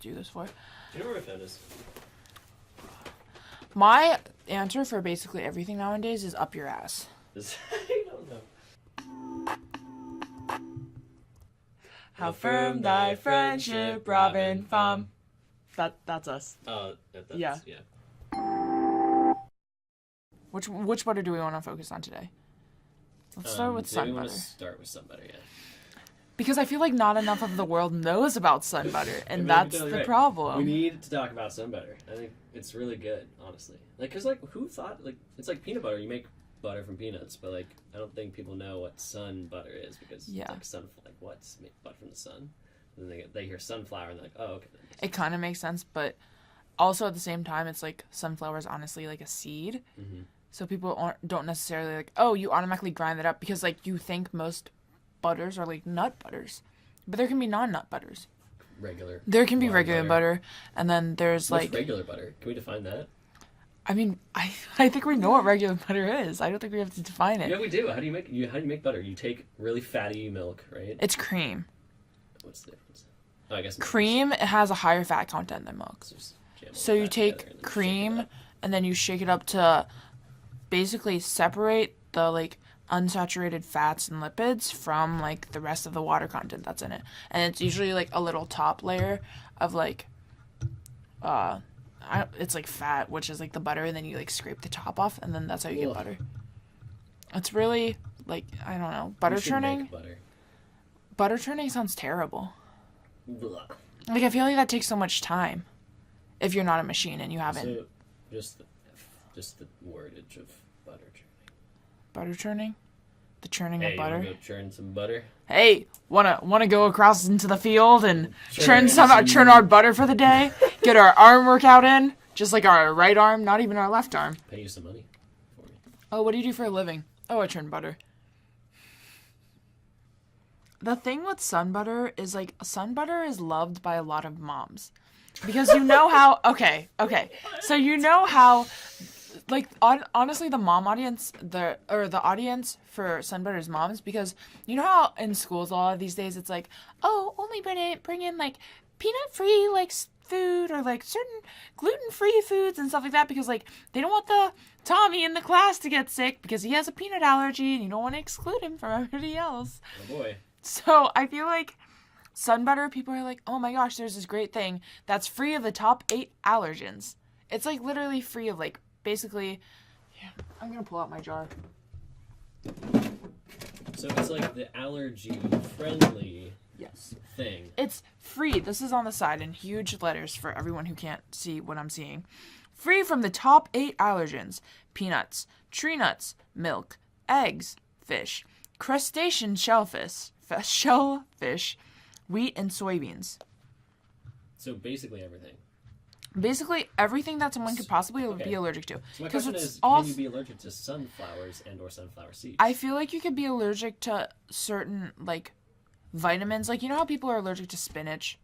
do this for. Do you know where my phone is? My answer for basically everything nowadays is up your ass. I don't know. How firm thy friendship, Robin Pham. That's us. That's, Yeah. Which butter do we want to focus on today? Let's start with sun butter. Start with sun butter, yeah. Because I feel like not enough of the world knows about sun butter, and that's the problem. We need to talk about sun butter. I think it's really good, honestly. Like, cause like, who thought it's like peanut butter? You make butter from peanuts, but like, I don't think people know what sun butter is because it's like what's make butter from the sun? And then they hear sunflower and they're like, oh, okay. It kind of makes sense, but also at the same time, it's like sunflower is honestly like a seed. Mm-hmm. So people don't necessarily like, oh, you automatically grind that up because like you think most butters are like nut butters, but there can be non-nut butters. There can be regular butter, and then there's What's regular butter? Can we define that? I mean, I think we know what regular butter is. I don't think we have to define it. Yeah, we do. How do you make butter? You take really fatty milk, right? It's cream. What's the difference? Oh, I guess cream has a higher fat content than milk. So you take cream and then you shake it up to basically separate the like unsaturated fats and lipids from like the rest of the water content that's in it, and it's usually like a little top layer of like it's like fat, which is like the butter, and then you like scrape the top off, and then that's how you get butter. It's really like, I don't know, butter churning. Butter churning sounds terrible. Blah. Like, I feel like that takes so much time if you're not a machine and you haven't. So just the wordage of butter churning. Butter churning? The churning of butter? Hey, go churn some butter? Hey, wanna go across into the field and churn our butter for the day? Get our arm workout in? Just like our right arm, not even our left arm. Pay you some money for me. Oh, what do you do for a living? Oh, I churn butter. The thing with sun butter is, like, sun butter is loved by a lot of moms. Because you know how... Okay. So you know how... Like, honestly, the mom audience... The audience for sun butter is moms. Because you know how in schools a lot of these days it's like, oh, only bring in, like, peanut-free, like, food or, like, certain gluten-free foods and stuff like that. Because, like, they don't want the Tommy in the class to get sick because he has a peanut allergy and you don't want to exclude him from everybody else. Oh, boy. So I feel like sun butter, people are like, oh my gosh, there's this great thing that's free of the top 8 allergens. It's like literally free of like, basically, yeah, I'm going to pull out my jar. So it's like the allergy-friendly thing. It's free. This is on the side in huge letters for everyone who can't see what I'm seeing. Free from the top 8 allergens. Peanuts, tree nuts, milk, eggs, fish, crustacean shellfish, wheat, and soybeans. So basically everything. Basically everything that someone could possibly be allergic to. So my question is, can you be allergic to sunflowers and or sunflower seeds? I feel like you could be allergic to certain, like, vitamins. Like, you know how people are allergic to spinach?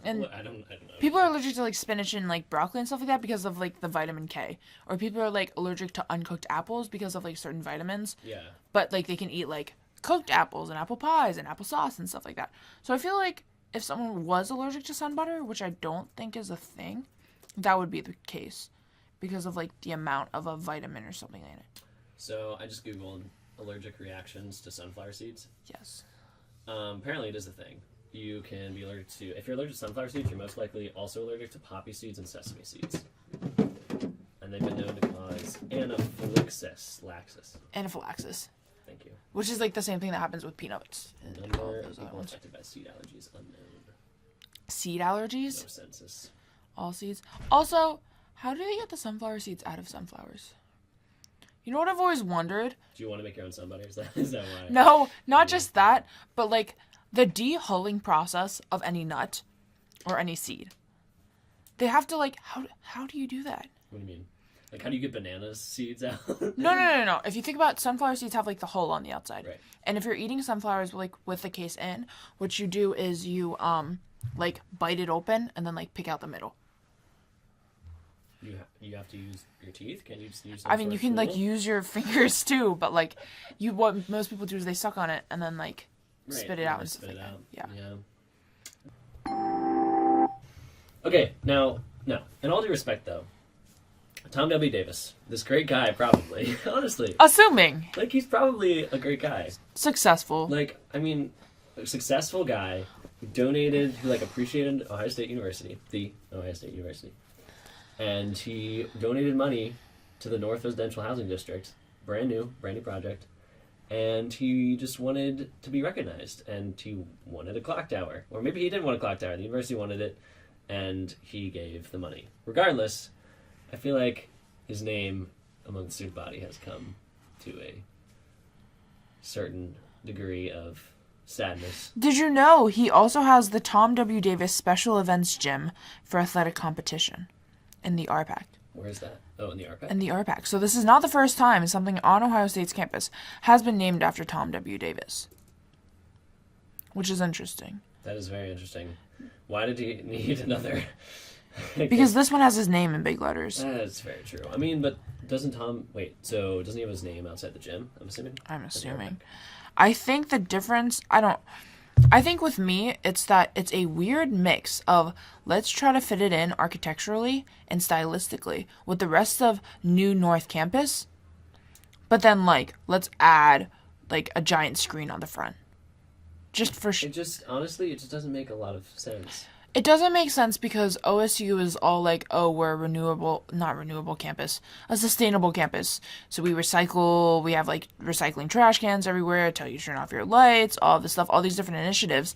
And I don't know. People are allergic to, like, spinach and, like, broccoli and stuff like that because of, like, the vitamin K. Or people are, like, allergic to uncooked apples because of, like, certain vitamins. Yeah. But, like, they can eat, like, cooked apples and apple pies and applesauce and stuff like that. So I feel like if someone was allergic to sun butter, which I don't think is a thing, that would be the case because of like the amount of a vitamin or something in it. So I just googled allergic reactions to sunflower seeds. Yes. Apparently it is a thing. You can be allergic to, if you're allergic to sunflower seeds, you're most likely also allergic to poppy seeds and sesame seeds. And they've been known to cause anaphylaxis. Anaphylaxis. Thank you. Which is like the same thing that happens with peanuts. Number of people affected by seed allergies unknown. Seed allergies? No census. All seeds. Also, how do they get the sunflower seeds out of sunflowers? You know what I've always wondered? Do you want to make your own sun butter? Is that why? No, not just that, but like the de-hulling process of any nut or any seed. They have to like, how do you do that? What do you mean? Like, how do you get banana seeds out? No. If you think about sunflower seeds have, like, the hull on the outside. Right. And if you're eating sunflowers, like, with the case in, what you do is you, like, bite it open and then, like, pick out the middle. You have to use your teeth? Can you just use I mean, you can, like, use your fingers, too. But, like, what most people do is they suck on it and then, like, spit it out and stuff like that. Yeah. Okay, now, no. In all due respect, though, Tom W. Davis, this great guy, probably, honestly. Assuming. Like, he's probably a great guy. Successful. Like, I mean, a successful guy who donated, who, like, appreciated Ohio State University, the Ohio State University. And he donated money to the North Residential Housing District, brand new project. And he just wanted to be recognized, and he wanted a clock tower. Or maybe he didn't want a clock tower, the university wanted it, and he gave the money. Regardless, I feel like his name among the student body has come to a certain degree of sadness. Did you know he also has the Tom W. Davis Special Events Gym for athletic competition in the RPAC? Where is that? Oh, in the RPAC? In the RPAC. So this is not the first time something on Ohio State's campus has been named after Tom W. Davis, which is interesting. That is very interesting. Why did he need another? Because this one has his name in big letters. That's very true. I mean, but doesn't Tom... Wait, so doesn't he have his name outside the gym, I'm assuming? I'm assuming. I think the difference... I think with me, it's that it's a weird mix of let's try to fit it in architecturally and stylistically with the rest of New North Campus, but then, like, let's add, like, a giant screen on the front. Just for... honestly, it just doesn't make a lot of sense. It doesn't make sense because OSU is all like, oh, we're a not renewable campus, a sustainable campus. So we recycle, we have like recycling trash cans everywhere, tell you to turn off your lights, all this stuff, all these different initiatives.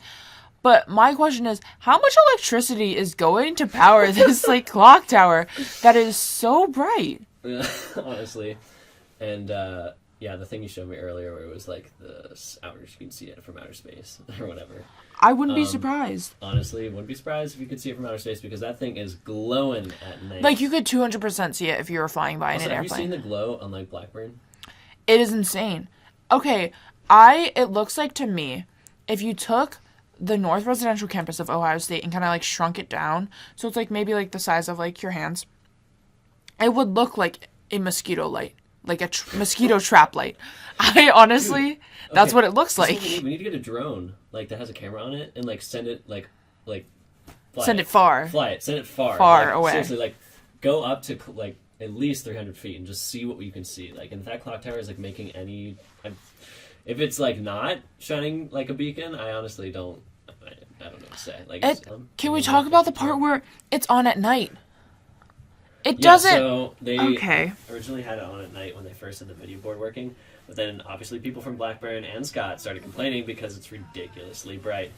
But my question is, how much electricity is going to power this like clock tower that is so bright? Honestly. And yeah, the thing you showed me earlier where it was like the outer, you can see it from outer space or whatever. I wouldn't be surprised. Honestly, wouldn't be surprised if you could see it from outer space because that thing is glowing at night. Like, you could 200% see it if you were flying by in an airplane. Have you seen the glow on, like, Blackburn? It is insane. Okay, it looks like to me, if you took the North Residential Campus of Ohio State and kind of, like, shrunk it down, so it's, like, maybe, like, the size of, like, your hands, it would look like a mosquito light. Like a mosquito trap light. I honestly, dude, okay. That's what it looks like. We need to get a drone, like, that has a camera on it, and, like, send it, like send it far. Fly it. Send it far. Far away. Seriously, like, go up to, like, at least 300 feet and just see what you can see. Like, and if that clock tower is, like, making any... if it's, like, not shining like a beacon, I honestly don't... I don't know what to say. Like, can we talk about the part where it's on at night? It doesn't... So they originally had it on at night when they first had the video board working, but then obviously people from Blackburn and Scott started complaining because it's ridiculously bright.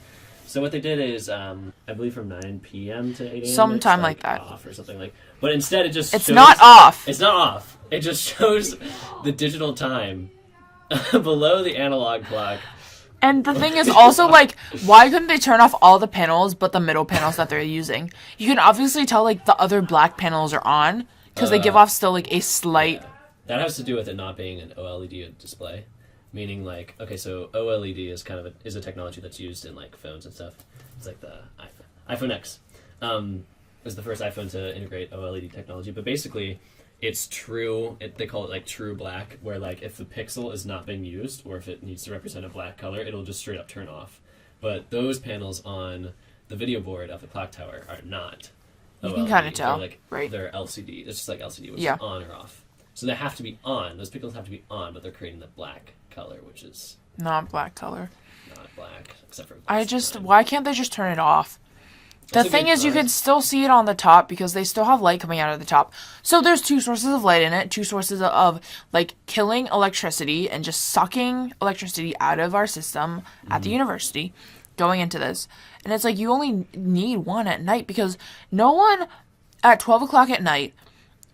So what they did is, I believe from 9 p.m. to 8 a.m. Sometime like that. Off or something like. But instead it just It's not off. It's not off. It just shows the digital time below the analog clock. And the thing is also, like, why couldn't they turn off all the panels but the middle panels that they're using? You can obviously tell, like, the other black panels are on because they give off still, like, a slight... Yeah. That has to do with it not being an OLED display. Meaning, like, okay, so OLED is kind of a technology that's used in, like, phones and stuff. It's like the iPhone X. Was the first iPhone to integrate OLED technology. But basically... It's true, they call it like true black, where like if the pixel is not being used or if it needs to represent a black color, it'll just straight up turn off. But those panels on the video board of the clock tower are not OLED. You can kind of tell, right? They're LCD. It's just like LCD, which is on or off. So they have to be on. Those pixels have to be on, but they're creating the black color, which is... Not black color. Not black, except for... Why can't they just turn it off? The thing is, you can still see it on the top because they still have light coming out of the top. So there's two sources of light in it, two sources of, like, killing electricity and just sucking electricity out of our system at the university going into this. And it's like you only need one at night because no one at 12 o'clock at night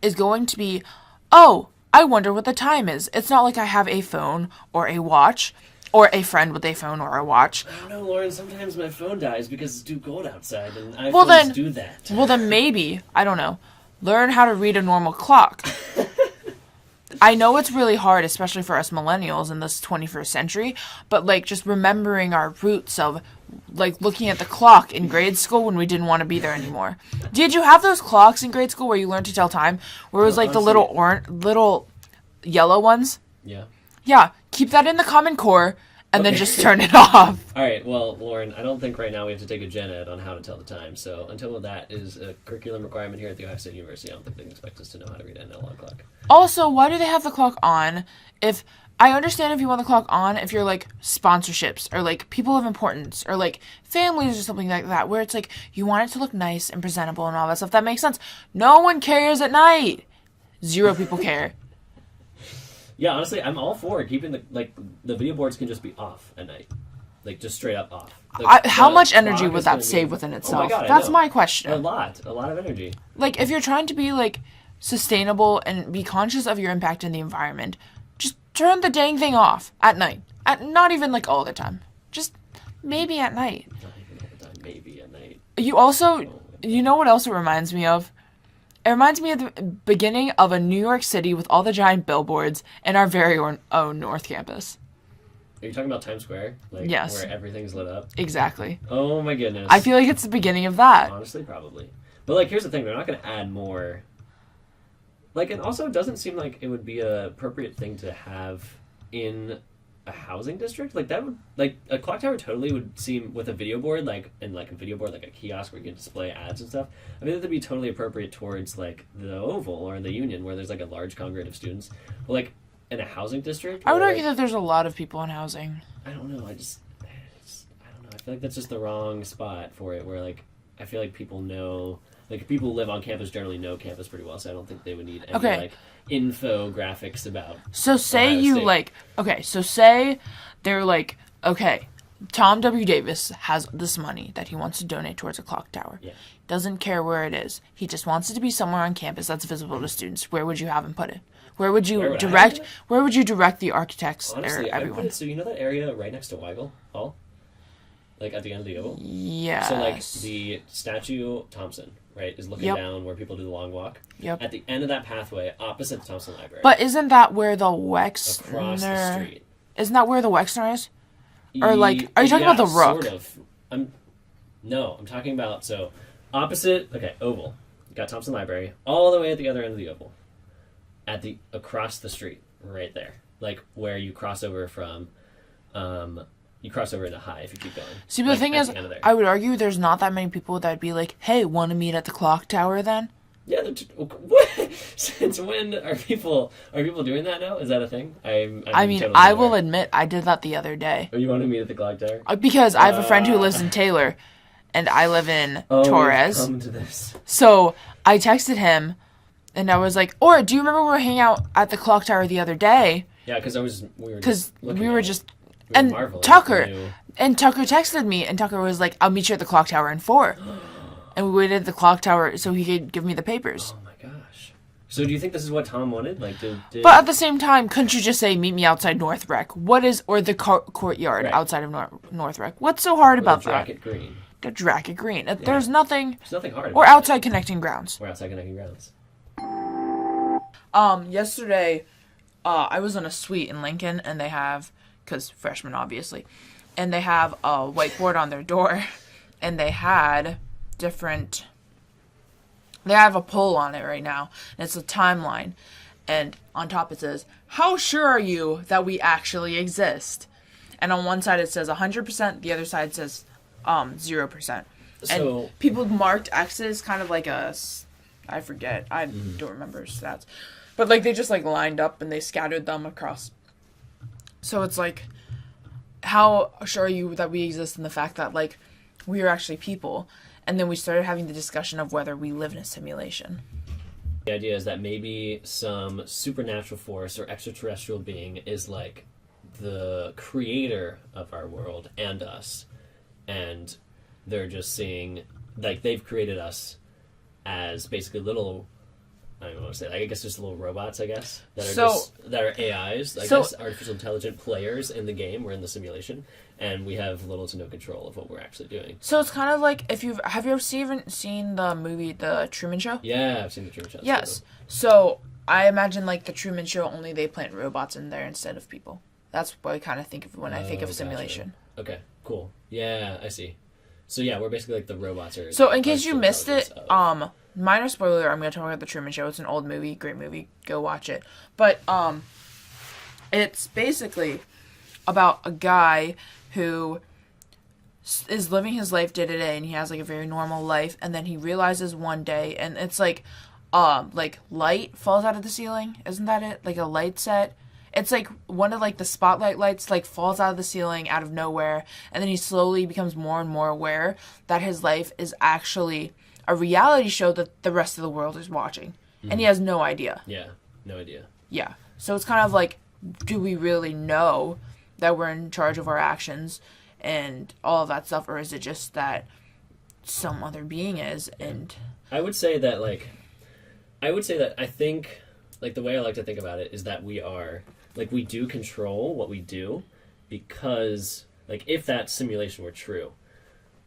is going to be, oh, I wonder what the time is. It's not like I have a phone or a watch or a friend with a phone or a watch. I don't know, Lauren. Sometimes my phone dies because it's too cold outside, and iPhones do that. Well, then maybe, I don't know, learn how to read a normal clock. I know it's really hard, especially for us millennials in this 21st century, but, like, just remembering our roots of, like, looking at the clock in grade school when we didn't want to be there anymore. Did you have those clocks in grade school where you learned to tell time? Where it was, like, the little yellow ones? Yeah. Yeah, keep that in the Common Core and then just turn it off. All right, well, Lauren, I don't think right now we have to take a gen ed on how to tell the time. So until that is a curriculum requirement here at the Ohio State University, I don't think they can expect us to know how to read an analog clock. Also, why do they have the clock on? If I understand if you want the clock on, if you're like sponsorships or like people of importance or like families or something like that, where it's like you want it to look nice and presentable and all that stuff. That makes sense. No one cares at night. 0 people care. Yeah, honestly, I'm all for keeping the video boards can just be off at night, like just straight up off. Like, how much energy would that save within itself? Oh my God, That's my question. A lot of energy. Like if you're trying to be like sustainable and be conscious of your impact in the environment, just turn the dang thing off at night. Not even like all the time. Just maybe at night. Not even all the time. Maybe at night. You know what else it reminds me of? It reminds me of the beginning of a New York City with all the giant billboards and our very own North Campus. Are you talking about Times Square? Like, yes. Where everything's lit up? Exactly. Oh my goodness. I feel like it's the beginning of that. Honestly, probably. But like, here's the thing: they're not going to add more. Like, and also, it doesn't seem like it would be an appropriate thing to have in a housing district. Like that would, like a clock tower totally would seem with a video board, like a kiosk where you can display ads and stuff. I mean, that'd be totally appropriate towards like the Oval or the Union, where there's like a large congregate of students. But like in a housing district, I would argue that there's a lot of people in housing. I don't know. I don't know. I feel like that's just the wrong spot for it. Where like I feel like people know. Like, people who live on campus generally know campus pretty well, so I don't think they would need any, like, infographics about So say you, State. Like... Okay, so say they're like, okay, Tom W. Davis has this money that he wants to donate towards a clock tower. Yeah. Doesn't care where it is. He just wants it to be somewhere on campus that's visible to students. Where would you have him put it? Where would you direct the architects Honestly, or everyone? So you know that area right next to Weigel Hall? Like, at the end of the Oval? Yes. So, like, the statue, Thompson, right, is looking down where people do the long walk. Yep. At the end of that pathway, opposite the Thompson Library. But isn't that where the Wexner... Across the street. Isn't that where the Wexner is? Or, like, are you talking about the Rook? Sort of. I'm talking about, so, opposite, Oval. You got Thompson Library, all the way at the other end of the Oval. Across the street, right there. Like, where you cross over from... You cross over into High if you keep going. See, but the thing is, I would argue there's not that many people that would be like, hey, want to meet at the clock tower then? Yeah, what? Since when are people doing that now? Is that a thing? I will admit, I did that the other day. Oh, you want to meet at the clock tower? Because I have a friend who lives in Taylor, and I live in Torres. Come to this. So I texted him, and I was like, or do you remember we were hanging out at the clock tower the other day? Yeah, because And Tucker texted me, and Tucker was like, I'll meet you at the clock tower in 4. And we waited at the clock tower so he could give me the papers. Oh my gosh. So do you think this is what Tom wanted? Like, But at the same time, couldn't you just say, meet me outside North Rec? Or the courtyard outside of North Rec? What's so hard about that? The Green. The Dracket Green. Yeah. There's nothing hard about Or outside Connecting Grounds. Yesterday, I was in a suite in Lincoln, and they have... because freshmen, obviously. And they have a whiteboard on their door. And they have a poll on it right now. And it's a timeline. And on top it says, how sure are you that we actually exist? And on one side it says 100%. The other side says 0%. And people marked X's kind of like I forget. I don't remember stats. But like they just like lined up and they scattered them across. So it's like, how sure are you that we exist in the fact that, like, we are actually people? And then we started having the discussion of whether we live in a simulation. The idea is that maybe some supernatural force or extraterrestrial being is, like, the creator of our world and us. And they're just seeing, like, they've created us as basically little... I don't even want to say that. I guess just little robots, I guess, that are AIs, I guess, artificial intelligent players in the game. We're in the simulation, and we have little to no control of what we're actually doing. So it's kind of like have you ever seen the movie The Truman Show? Yeah, I've seen The Truman Show. Yes. So I imagine like The Truman Show, only they plant robots in there instead of people. That's what I kind of think of when I think of simulation. Gotcha. Okay, cool. Yeah, I see. So yeah, we're basically like the robots are... So in case you missed it, minor spoiler, I'm going to talk about The Truman Show. It's an old movie, great movie. Go watch it. But it's basically about a guy who is living his life day to day, and he has like a very normal life, and then he realizes one day, and it's like light falls out of the ceiling. Isn't that it? Like a light set. It's like one of like the spotlight lights like falls out of the ceiling out of nowhere, and then he slowly becomes more and more aware that his life is actually a reality show that the rest of the world is watching. Mm-hmm. And he has no idea. Yeah, no idea. Yeah. So it's kind of like, do we really know that we're in charge of our actions and all of that stuff, or is it just that some other being is? And I would say that I think, like, the way I like to think about it is that we are, like, we do control what we do because, like, if that simulation were true,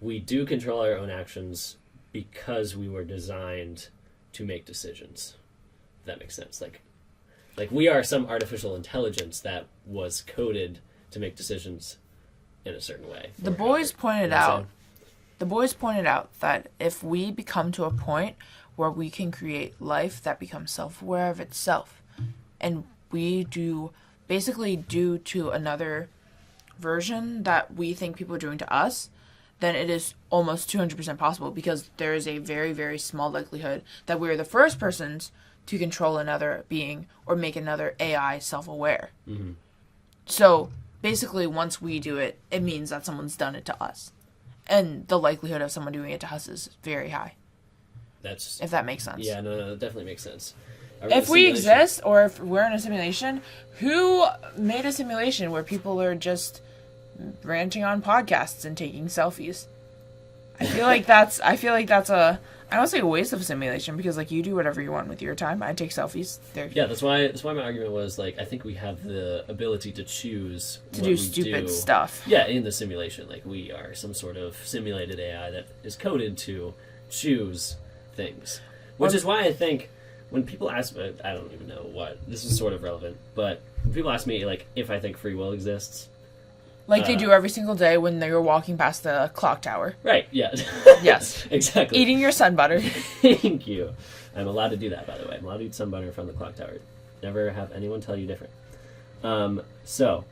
we do control our own actions because we were designed to make decisions. If that makes sense. Like we are some artificial intelligence that was coded to make decisions in a certain way. The boys pointed out that if we become to a point where we can create life that becomes self-aware of itself, and we do to another version that we think people are doing to us, then it is almost 200% possible, because there is a very, very small likelihood that we're the first persons to control another being or make another AI self-aware. Mm-hmm. So basically, once we do it, it means that someone's done it to us. And the likelihood of someone doing it to us is very high. If that makes sense. Yeah, no, that definitely makes sense. If we exist, or if we're in a simulation, who made a simulation where people are just ranting on podcasts and taking selfies? I feel like that's I don't say a waste of a simulation, because like you do whatever you want with your time. I take selfies. Yeah, that's why my argument was, like, I think we have the ability to choose to do stupid stuff. Yeah, in the simulation, like we are some sort of simulated AI that is coded to choose things, which is why I think when people ask me, I don't even know what this is sort of relevant, but when people ask me like if I think free will exists. Like they do every single day when they're walking past the clock tower. Right, yeah. Yes. Exactly. Eating your sun butter. Thank you. I'm allowed to do that, by the way. I'm allowed to eat sun butter from the clock tower. Never have anyone tell you different. So,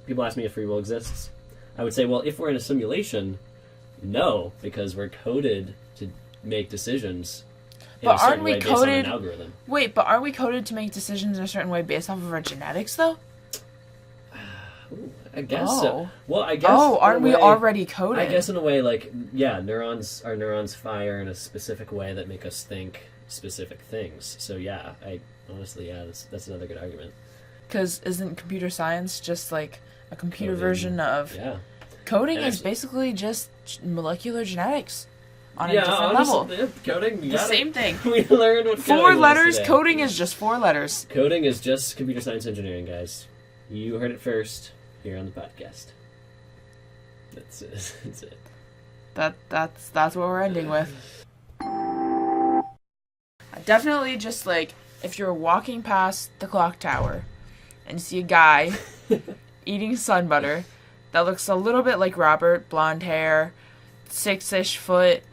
people ask me if free will exists. I would say, well, if we're in a simulation, no, because we're coded to make decisions in a certain way based on an algorithm. Wait, but aren't we coded to make decisions in a certain way based off of our genetics, though? Ooh, I guess so. Well, I guess. Oh, aren't we already coded? I guess in a way, like, yeah, our neurons fire in a specific way that make us think specific things. So yeah, that's another good argument. Because isn't computer science just like a computer version of coding? Is basically just molecular genetics on a different level. Yeah, coding, the same thing. We learned what four letters. Coding is just 4 letters. Coding is just computer science engineering, guys. You heard it first here on the podcast. That's it. That's it. That's what we're ending with. Definitely, just like if you're walking past the clock tower and you see a guy eating sun butter that looks a little bit like Robert, blonde hair, 6-ish foot,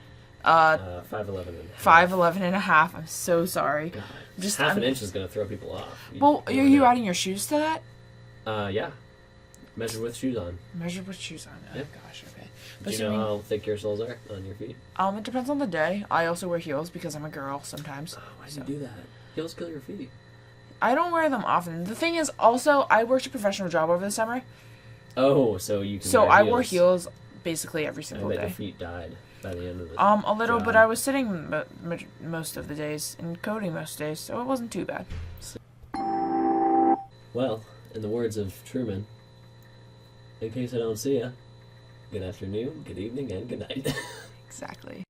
5'11". 5'11 and a half. I'm so sorry. God, just half an inch is gonna throw people off. Well, are you adding your shoes to that? Yeah. Measured with shoes on. Measured with shoes on. Oh, yep. Gosh, okay. Do you know how thick your soles are on your feet? It depends on the day. I also wear heels because I'm a girl sometimes. Oh, why do you do that? Heels kill your feet. I don't wear them often. The thing is, also, I worked a professional job over the summer. Oh, so you can So wear I heels. wore heels basically every single day. I bet your feet died by the end of the a little, job. but I was sitting most of the days and coding most days, so it wasn't too bad. Well, in the words of Truman, in case I don't see ya, good afternoon, good evening, and good night. Exactly.